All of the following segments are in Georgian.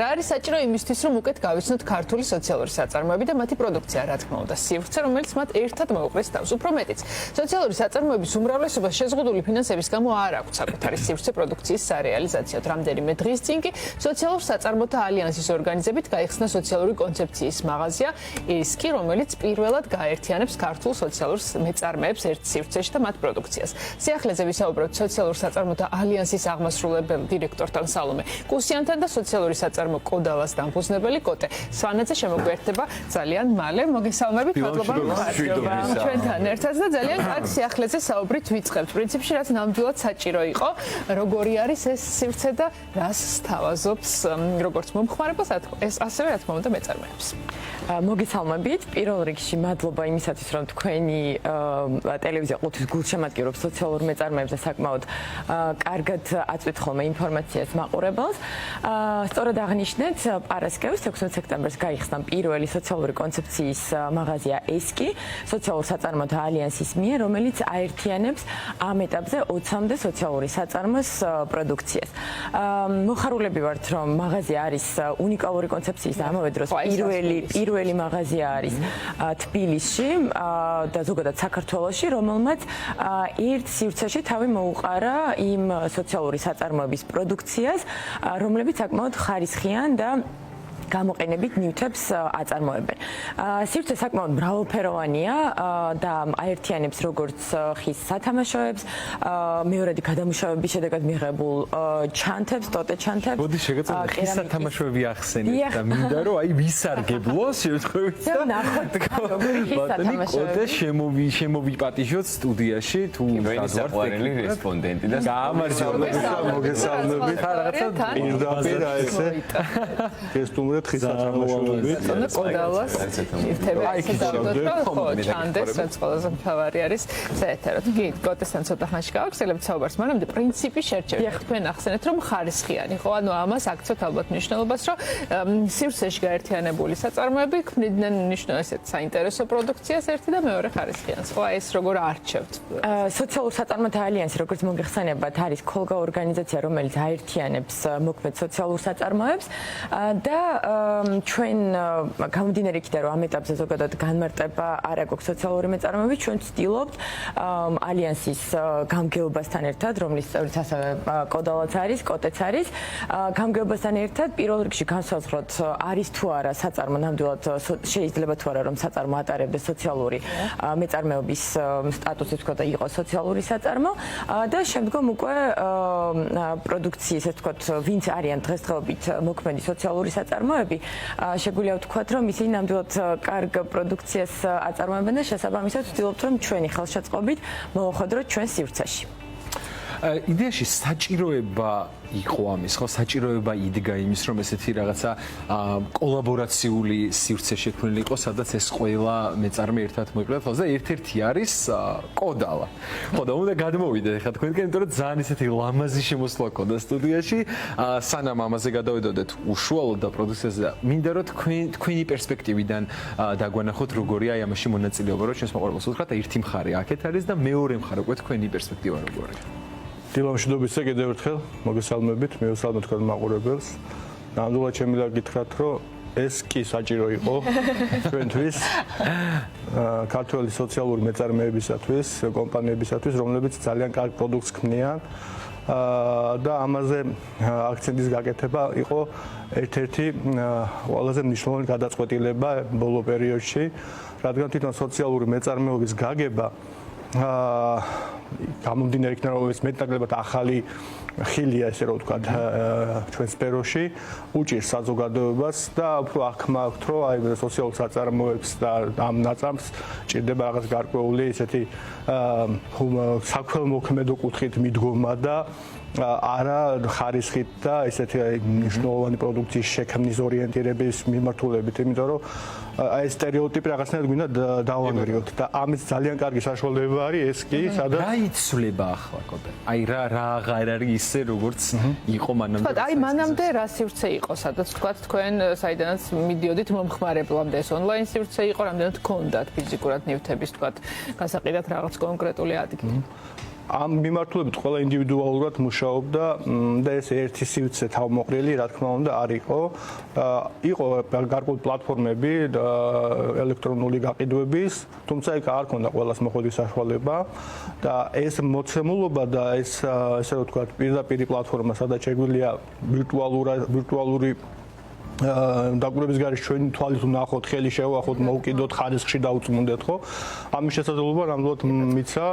რა არის საჭირო იმისთვის, რომ უკეთ გავიცნოთ ქართული სოციალური საწარმოები და მათი პროდუქცია, რა თქმა უნდა, სივრცე, რომელიც მათ ერთად მოუყრეს თავს. უფრო მეტიც, სოციალური საწარმოების უმრავლესობას შეზღუდული ფინანსების გამო არ აქვს საკუთარი სივრცე პროდუქციის სარეალიზაციოდ. რამდენიმე დღის წინ კი სოციალურ საწარმოთა ალიანსის ორგანიზებით გაიხსნა სოციალური კონცეფციის მაღაზია ესკი, რომელიც პირველად გააერთიანებს ქართულ სოციალურ მეწარმეებს ერთ სივრცეში და მათ პროდუქციას. სიახლეზე ვისაუბრებთ სოციალურ საწარმოთა ალიანსის აღმასრულებელ დირექტორთან სალომე კუსიანთან და სოციალური საწარმო კოდალას დამფუძნებელი კოტე სვანაძე შემოგვიერთდება ძალიან მალე. მოგესალმებით, მადლობა მართლობა ჩვენთან ერთად და ძალიან კარგ სიახლეზე საუბრით ვიწყებთ. პრინციპში რაც ნამდვილად საჭირო იყო, როგორი არის ეს სივრცე და რას სთავაზობს როგორც მომხმარებელს, ეს ასევე რა თქმა უნდა მეწარმეებს. მოგესალმებით, პირველ რიგში მადლობა იმისათვის, რომ თქვენი ტელევიზია ყუთის გულშემატკივრობს სოციალურ მეწარმეებს და საკმაოდ კარგად აწვით ხოლმე ინფორმაციას მაყურებელს. სწორად აღნიშნეთ, პარასკევს 16 სექტემბერს გაიხსნა პირველი სოციალური კონცეფციის მაღაზია ესკი, სოციალურ საწარმოთა ალიანსის მიერ, რომელიც აერთიანებს ამ ეტაპზე 20-მდე სოციალური საწარმოს პროდუქციას. მოხარულები ვართ, რომ მაღაზია არის უნიკალური კონცეფციის და ამავე დროს პირველი მაღაზია არის თბილისში და ზოგადად საქართველოში, რომელმაც ერთ სივრცეში თავი მოუყარა იმ სოციალური საწარმოების პროდუქციას, რომლებიც საკმაოდ ხარისხიან და გამოყენებით ნივთებს აწარმოებენ. სივრცე საკმაოდ მრავალფეროვანია და აერთიანებს როგორც ხის სათამაშოებს, მეორადი გადამუშავების შედეგად მიღებულ ჩანთებს, ტოტე ჩანთებს. მოდი შეგეცადოთ ხის სათამაშოები ახსენეთ და მინდა რომ აი ვისარგებლო შემთხვევით და ნახოთ როგორი ხის სათამაშოები. კოტე შემოვიპატიჟოთ სტუდიაში თუ საყვარელი რესპონდენტი და მოგესალმებით რაღაცა პირდაპირ ესე გესტუმრეთ ხის სათამაშოებით კოდალას ერთები ასე დავდოთ ჩანდეს რაც ყველაზე მთავარი არის საერთოდ კი კოტესთან ცოტა ხანში გავაგზავნებთ საუბარს მანამდე პრინციპი შერჩევით თქვენ ახსენეთ რომ ხარისხიანი ხო ანუ ამას აქცევთ ალბათ მნიშვნელობას რომ სივრცეში გაერთიანებული საწარმოები ქმნიდნენ ესეთ საინტერესო პროდუქციას ერთი და მეორე ხარისხიანს ხო ეს როგორ არჩევთ სოციალურ საწარმოთა ალიანსი როგორც მოგეხსენებათ არის ქოლგა ორგანიზაცია რომელიც აერთიანებს მოქმედ სოციალურ საწარმოებს და ჩვენ გამომდინარე იქიდან რომ ამ ეტაპზე ზოგადად განმარტება არ აქვს სოციალური მეწარმეები ჩვენ ვცდილობთ ალიანსის გამგეობასთან ერთად რომლის წევრიც ასევე კოდალაც არის კოტეც არის გამგეობასთან ერთად პირველ რიგში განსაზღვროთ არის თუ არა საწარმო ნამდვილად შეიძლება თუ არა რომ საწარმო ატარებდეს სოციალური მეწარმეობის სტატუსი თქვა და იყოს სოციალური საწარმო და შემდგომ უკვე პროდუქციის ეს თქვა ვინც არიან დღესდღეობით მოქმედი სოციალური საწარმოები შეგვიძლია ვთქვათ რომ ისინი ნამდვილად კარგ პროდუქციას აწარმოებენ და შესაბამისად ვცდილობთ რომ ჩვენი ხელშეწყობით მოვახვედროთ ჩვენ სივრცეში. იდეაში საჭიროება იყო ამის, ხო, საჭიროება იდგა იმის, რომ ესეთი რაღაცა კოლაბორაციული სივრცე შექმნილიყო, სადაც ეს ყველა მეწარმე ერთად მოიყრება და ერთ-ერთი არის კოდალა. ხო და უნდა გადმოვიდეთ ახლა თქვენკენ, იმიტომ რომ ძალიან ესეთი ლამაზი შემოსვლა ქონდა სტუდიაში. სანამ ამაზე გადავიდოდეთ უშუალოდ და პროდუქციაზე, მინდა რომ თქვენი პერსპექტივიდან დაგვანახოთ როგორია აი ამაში მონაწილეობა, რომ ჩვენს მაყურებელს უთხრათ და ერთი მხარე აქეთ არის და მეორე მხარე უკვე თქვენი პერსპექტივა როგორია. დილამშვიდობისა კიდევ ერთხელ მოგესალმებით, მივესალმეთ თქვენ მაყურებელს. ნამდვილად შემიძლია გითხრათ, რომ ეს კი საჭირო იყო ჩვენთვის ქართველი სოციალური მეწარმეებისათვის, კომპანიებისათვის, რომლებიც ძალიან კარგ პროდუქტს ქმნიან და ამაზე აქცენტის გაკეთება იყო ერთ-ერთი ყველაზე მნიშვნელოვანი გადაწყვეტილება ბოლო პერიოდში, რადგან თვითონ სოციალური მეწარმეობის გაგება გამომდინარე იქიდან რომ ეს მეტნაკლებად ახალი ხილია ესე რომ ვთქვათ ჩვენ სფეროში უჭირს საზოგადოებას და უფრო აღქმა აქვს რომ აი სოციალურ საწარმოებს და ამ ნაწამს ჭირდება რაღაც გარკვეული ესეთი საქველმოქმედო კუთხით მიდგომა და არა ხარისხით და ესეთი მნიშვნელოვანი პროდუქციის შექმნის ორიენტირების მიმართულებით, იმიტომ რომ აი ეს სტერეოტიპი რაღაცნაირად გვინდა დავანგრიოთ და ამის ძალიან კარგი საშუალება არის ეს კი სადაც რა იცვლება ახლა კოტე? აი რა აღარ არის ისე როგორც იყო მანამდე. თქვა აი მანამდე რა სივრცე იყო, სადაც თქვა თქვენ საიდანაც მიდიოდით მომხმარებლამდე ეს ონლაინ სივრცე იყო, რამდენად გქონდათ ფიზიკურად ნივთების თქვა გასაყიდად რაღაც კონკრეტული ადგილი. ამ მიმართულებით ყველა ინდივიდუალურად მუშაობდა და ეს ერთი სივრცე თავმოყრილი, რა თქმა უნდა, არ იყო. იყო გარკვეული პლატფორმები ელექტრონული გაყიდვების, თუმცა იქ არ ქონდა ყველას მოხდის საშუალება და ეს მოცემულობა და ეს ესე რომ ვთქვათ, პირდაპირ პლატფორმა, სადაც შეგვიძლია ვირტუალური დაკვირვების გარეშე ჩვენი თვალით ვნახოთ, ხელი შევახოთ, მოვკიდოთ, ხარისხში დავწმუნდეთ, ხო? ამის შესაძლებლობა ნამდვილად მიცა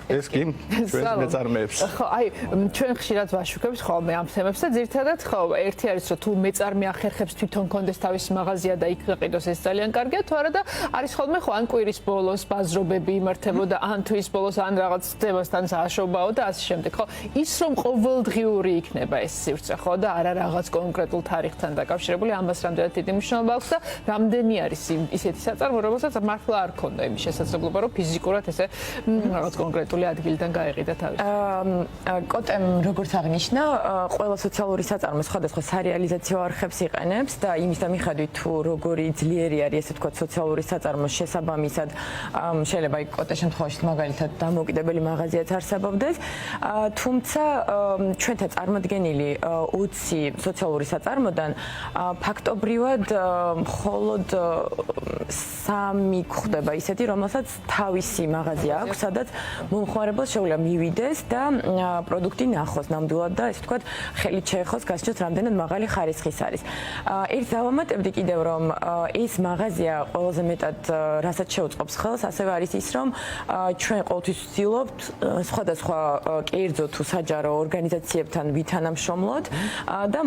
ეს კი ჩვენს მეწარმეებს. ხო, აი, ჩვენ ხშირად ვაშუქებთ ხოლმე ამ თემებს და ძირითადად ხო, ერთი არის რომ თუ მეწარმე ახერხებს თვითონ კონდეს თავისი მაღაზია და იქ გაყიდოს ეს ძალიან კარგია, თუ არა და არის ხოლმე ხო ან კვირის ბოლოს ბაზრობები იმართებოდა, ან თვის ბოლოს ან რაღაც ძებასთან სააშობაო და ასე შემდეგ, ხო? ის რომ ყოველდღიური იქნება ეს სივრცე, ხო და არა რაღაც კონკრეტულ თარიღთან დაკავშირებული, ამას რამდენად დიდი მნიშვნელობა აქვს და რამდენი არის ისეთი საწარმო, რომელსაც მართლა არ ქონდა იმის შესაძლებლობა, რომ ფიზიკურად ესე რაღაც კონკრეტულ ადგილიდან გაეყიდა თავის. კოტემ როგორც აღნიშნა, ყველა სოციალური საწარმო სხვადასხვა სარეალიზაციო არხებს იყენებს და იმის და მიხედვით თუ როგორი ძლიერი არის ესე თქვა სოციალური საწარმოს შესაბამისად შეიძლება იქ კოტეს შემთხვევაში მაგალითად დამოუკიდებელი მაღაზიაც არსებობდეს, თუმცა ჩვენთან წარმოდგენილი 20 სოციალური საწარმოდან ფაქტობრივად მხოლოდ 3 გვხვდება ისეთი, რომელსაც თავისი მაღაზია აქვს, სადაც მომხმარებელს შეუძლია მივიდეს და პროდუქტი ნახოს ნამდვილად და ესე ვთქვათ, ხელით შეეხოს, გასჩნდეს რამდენად მაღალი ხარისხის არის. ერთ დავამატებდი კიდევ, რომ ეს მაღაზია ყველაზე მეტად რასაც შეუწყობს ხელს, ასევე არის ის, რომ ჩვენ ყოველთვის ვცდილობთ სხვადასხვა კერძო თუ საჯარო ორგანიზაციებთან ვითანამშრომლოთ და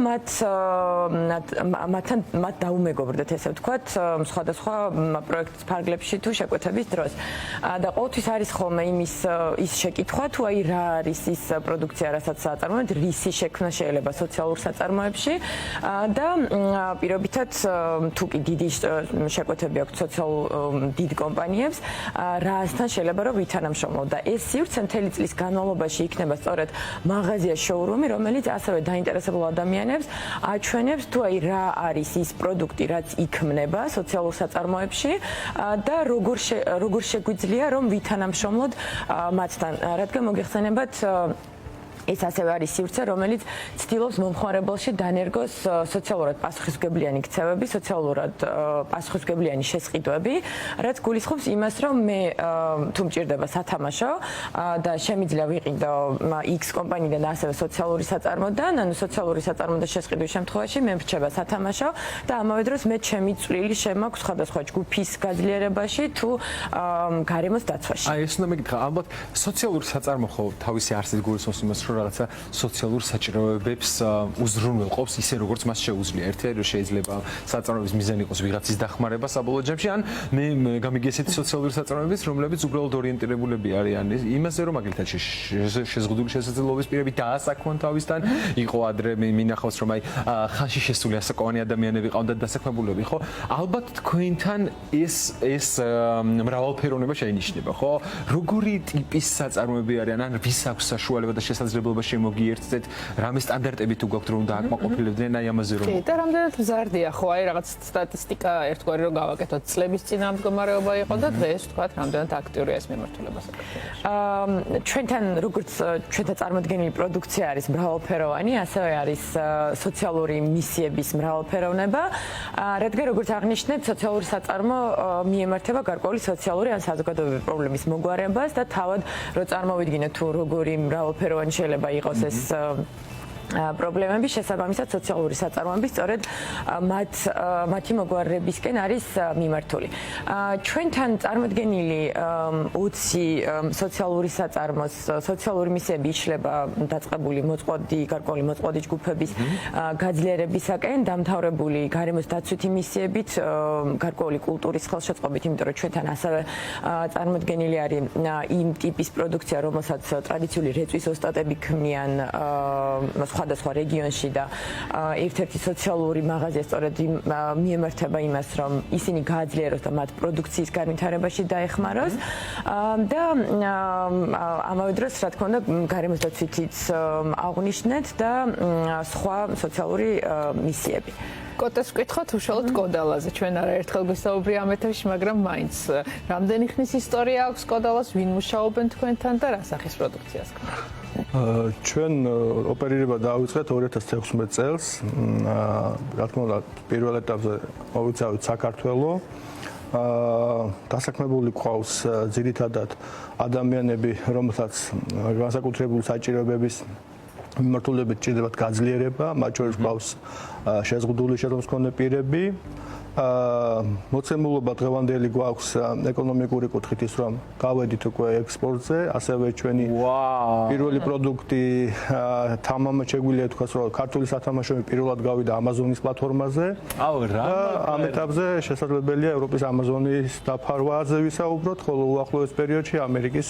მათ დაუმეგობრდეთ, ესე ვთქვათ, სხვადასხვა პროექტის ფარგლებში თუ შეკვეთების დროს. და ყოველთვის არის ხოლმე ის შეკითხვა, თუ აი რა არის ის პროდუქცია, რასაც საწარმოებთ, რისი შექმნა შეიძლება სოციალურ საწარმოებში და პირობითად თუ კი დიდი შეკვეთები აქვს სოციალურ დიდ კომპანიებს, რასთან შეიძლება რომ ვითანამშრომლოთ და ეს სივრცე მთელი წლის განმავლობაში იქნება სწორედ მაღაზია შოურუმი, რომელიც ასევე დაინტერესებულ ადამიანებს აჩვენებს, თუ აი რა არის ის პროდუქტი, რაც იქმნება სოციალურ საწარმოებში და როგორ შეგვიძლია რომ ვითანამშრომლოთ მათთან, რადგან მოგეხსენებათ ეს ასევე არის სივრცე, რომელიც ცდილობს მომხმარებელში დანერგოს სოციალურად პასუხისმგებლიანი ქცევები, სოციალურად პასუხისმგებლიანი შესყიდვები, რაც გულისხმობს იმას, რომ მე თუ მჭირდება სათამაშო და შემიძლია ვიყიდო X კომპანიიდან ასევე სოციალური საწარმოდან, ანუ სოციალური საწარმოდან შესყიდვის შემთხვევაში მე მრჩება სათამაშო და ამავე დროს მე ჩემი წვლილი შემაქვს სხვადასხვა ჯგუფის გაძლიერებაში თუ გარემოს დაცვაში. აი ეს უნდა მეკითხა, ალბათ სოციალური საწარმო ხო თავისი არსით გულისხმობს იმას, რომ რაღაცა სოციალურ საჭიროებებს უზრუნველყოფს ისე როგორც მას შეუძლია. ერთი არის რომ შეიძლება საწარმოების მიზანი იყოს ვიღაცის დახმარება საბოლოო ჯამში, ან მე გამიგი ესეთი სოციალური საწარმოებიც, რომლებიც უბრალოდ ორიენტირებულები არიან იმაზე, რომ მაგალითად შეზღუდული შესაძლებლობის პირები დაასაქმონ თავისთან, იყო ადრე მინახავს რომ აი ხანში შესული ასაკოვანი ადამიანები ყავდათ დასაქმებულები, ხო? ალბათ თქვენთან ეს მრავალფეროვნება შეინიშნება, ხო? როგორი ტიპის საწარმოები არიან, ან ვის აქვს საშუალება და შესაძლებლობა შემოგიერთდეთ, რამე სტანდარტები თუ გაქვთ რომ დააკმაყოფილებდნენ აი ამაზე რომ. კი, და რამდენად მზარდია ხო, აი რაღაც სტატისტიკა ერთგვარი რომ გავაკეთოთ, წლების წინა მდგომარეობა იყო და დღეს ვთქვათ, რამდენად აქტიურია ეს მიმართულება საქართველოში. ჩვენთან როგორც ჩვენთან წარმოდგენილი პროდუქცია არის მრავალფეროვანი, ასევე არის სოციალური მისიების მრავალფეროვნება, რადგან როგორც აღნიშნეთ, სოციალური საწარმო მიემართება გარკვეული სოციალური ან საზოგადოებრივი პრობლემის მოგვარებას და თავად რო წარმოვიდგინოთ თუ როგორი მრავალფეროვანი შეიძლება იყოს ეს პრობლემები, შესაბამისად სოციალური საწარმოები სწორედ მათი მოგვარებისკენ არის მიმართული. ჩვენთან წარმოდგენილი 20 სოციალური საწარმოს სოციალური მისიები იშლება დაწყებული გარკვეული მოწყობადი ჯგუფების გაძლიერებისაკენ, დამთავრებული გარემოს დაცვითი მისიებით, გარკვეული კულტურის ხელშეწყობით, იმიტომ რომ ჩვენთან ასევე წარმოდგენილი არის იმ ტიპის პროდუქცია, რომელსაც ტრადიციული რეწვის ოსტატები ქმნიან სხვადასხვა რეგიონში და ერთ-ერთი სოციალური მაღაზია სწორედ მიემართება იმას, რომ ისინი გააძლიეროს და მათ პროდუქციის განვითარებაში დაეხმაროს და ამავე დროს, რა თქმა უნდა, გარემოს დაცვითიც აღვნიშნეთ და სხვა სოციალური მისიები. კოტას ვკითხოთ უშუალოდ კოდალაზე. ჩვენ არაერთხელ გვისაუბრია ამ ეთერში, მაგრამ მაინც რამდენი ხნის ისტორია აქვს კოდალას, ვინ მუშაობენ თქვენთან და რა სახის პროდუქციას გქონდათ? ჩვენ ოპერირება დავიწყეთ 2016 წელს. რა თქმა უნდა, პირველ ეტაპზე მოვიცავით საქართველოს. დასაქმებული ყავს ძირითადად ადამიანები, რომელთაც განსაკუთრებული საჭიროებების მიმართულებით ჭირდებათ გაძლიერება, მათ შორის ყავს შეზღუდული შეცდომის მქონე პირები. მოცემულობა დღევანდელი გვაქვს ეკონომიკური კუთხით ის რომ გავედით უკვე ექსპორტზე, ასევე ჩვენი პირველი პროდუქტი თამამად შეგვიძლია თქვას რომ ქართული სათამაშოები პირველად გავიდა Amazon-ის პლატფორმაზე. ამ ეტაპზე შესაძლებელია ევროპის Amazon-ის დაფარვაზე ვისაუბროთ, ხოლო უახლოეს პერიოდში ამერიკის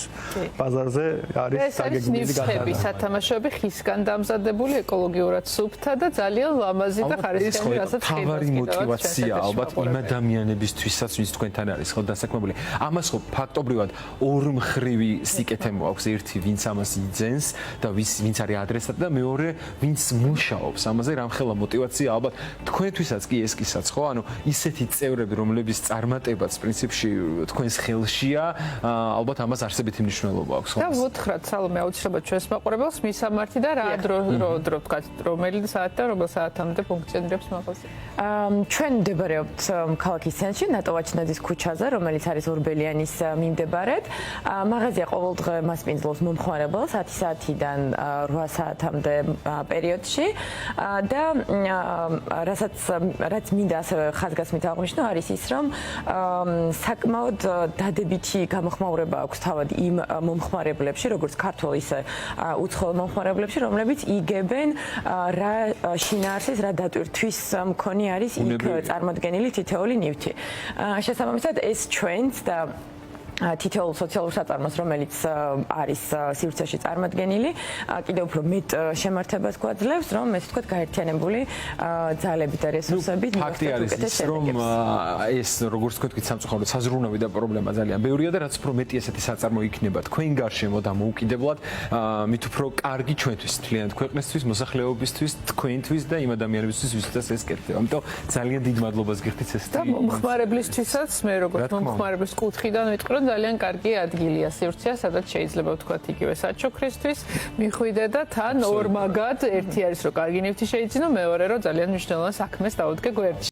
ბაზარზე არის დაგეგმილი გადაადგილება. სათამაშოები ხისგან დამზადებული, ეკოლოგიურად სუფთა და ძალიან ლამაზი და ხარისხიანი, რასაც თავარი мотиваცია ალბათ იმ ადამიანებისთვისაც, ვინც თქვენთან არის ხო დასაქმებული. ამას ხო ფაქტობრივად ორმხრივი სიკეთე მოაქვს, ერთი ვინც ამას იძენს და ვინც არის ადრესატი და მეორე ვინც მუშაობს ამაზე, რამხელა мотиваცია ალბათ თქვენთვისაც კი ეს კისაც ხო, ანუ ისეთი წევრები, რომლების წარმატებაც პრინციპში თქვენს ხელშია, ალბათ ამას არსებითი მნიშვნელობა აქვს ხო? და ვუთხრათ სალომე აუცილებლად ჩვენს მაყურებელს მისამართი და რა დრო ვთქვათ, რომელი საათ და რომელ საათამდე ფუნქციონირებს მაღაზია? ჩვენ ვდებარებთ ქალაქის ცენტრში, ნატო ვაჩნაძის ქუჩაზე, რომელიც არის ორბელიანის მიმდებარედ. მაღაზია ყოველდღე მასპინძლობს მომხმარებელს 10 საათიდან 8 საათამდე პერიოდში და რაც მინდა ასევე ხაზგასმით აღვნიშნო, არის ის, რომ საკმაოდ დადებითი გამოხმაურება აქვს თავად იმ მომხმარებლებში, როგორც ქართულ ისე უცხოელ მომხმარებლებში, რომლებიც იგებენ რა შინაარსის, რა დატვირთვის მქონი არის იქ წარმოდგენილი თითოეული ნივთი. შესაბამისად ეს ჩვენს და თითოეულ სოციალურ საწარმოს, რომელიც არის სივრცეში წარმოდგენილი, კიდევ უფრო მეტ შემართებას გვაძლევს, რომ ეს თქვათ გაერთიანებული ძალებით და რესურსებით ფაქტი არის ის, რომ ეს როგორც თქვით, სამწუხაროდ საზრუნავი და პრობლემა ძალიან ბევრია და რაც უფრო მეტი ესეთი საწარმო იქნება თქვენ გარშემო და მოუკიდებლად, მით უფრო კარგი ჩვენთვის, მთლიანად ქვეყნისთვის, მოსახლეობისთვის, თქვენთვის და იმ ადამიანებისთვის, ვისაც ეს კეთდება. ამიტომ ძალიან დიდ მადლობას გიხდით ეს და მომხმარებლისთვისაც, მე როგორც მომხმარებლის კუთხიდან ვიტყვი, რომ ძალიან კარგი ადგილია სივრცეა, სადაც შეიძლება ვთქვათ იგივე საჩუქრისთვის მიხვიდე და თან ორმაგად ერთი არის რომ კარგი ნივთი შეიძინო, მეორე რომ ძალიან მნიშვნელოვან საქმეს დაუდგე გვერდში.